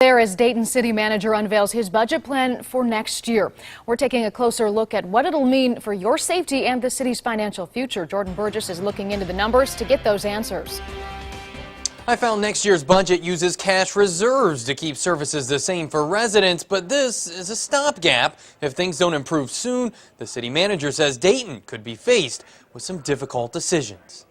There as Dayton City Manager unveils his budget plan for next year. We're taking a closer look at what it'll mean for your safety and the city's financial future. Jordan Burgess is looking into the numbers to get those answers. I found next year's budget uses cash reserves to keep services the same for residents, but this is a stopgap. If things don't improve soon, the city manager says Dayton could be faced with some difficult decisions.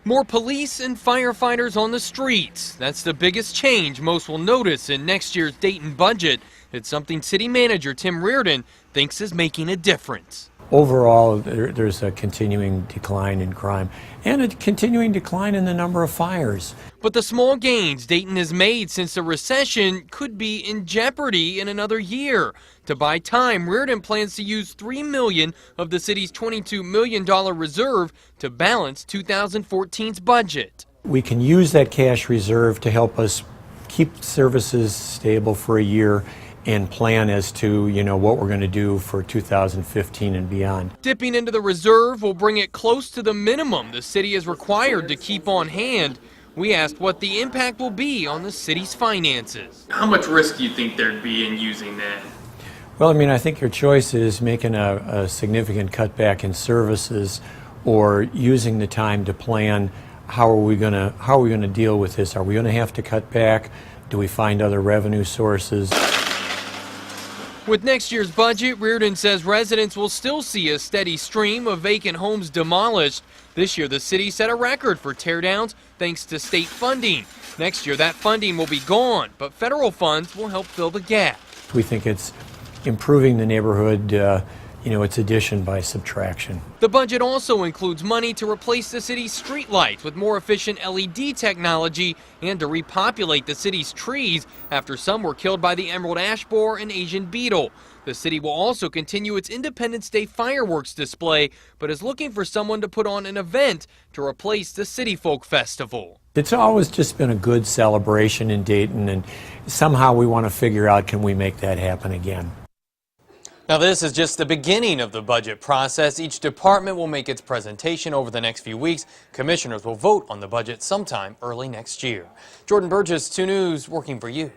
More police and firefighters on the streets. That's the biggest change most will notice in next year's Dayton budget. It's something City Manager Tim Reardon thinks is making a difference. Overall, there's a continuing decline in crime and a continuing decline in the number of fires. But the small gains Dayton has made since the recession could be in jeopardy in another year. To buy time, Reardon plans to use $3 million of the city's $22 million reserve to balance 2014's budget. We can use that cash reserve to help us keep services stable for a year and plan as to, what we're going to do for 2015 and beyond. Dipping into the reserve will bring it close to the minimum the city is required to keep on hand. We asked what the impact will be on the city's finances. How much risk do you think there'd be in using that? Well, I think your choice is making a significant cutback in services or using the time to plan how are we going to deal with this? Are we going to have to cut back? Do we find other revenue sources? With next year's budget, Reardon says residents will still see a steady stream of vacant homes demolished. This year, the city set a record for teardowns thanks to state funding. Next year, that funding will be gone, but federal funds will help fill the gap. We think it's improving the neighborhood, it's addition by subtraction. The budget also includes money to replace the city's streetlights with more efficient LED technology and to repopulate the city's trees after some were killed by the emerald ash borer and Asian beetle. The city will also continue its Independence Day fireworks display, but is looking for someone to put on an event to replace the City Folk Festival. It's always just been a good celebration in Dayton, and somehow we want to figure out, can we make that happen again? Now, this is just the beginning of the budget process. Each department will make its presentation over the next few weeks. Commissioners will vote on the budget sometime early next year. Jordan Burgess, 2 News, working for you.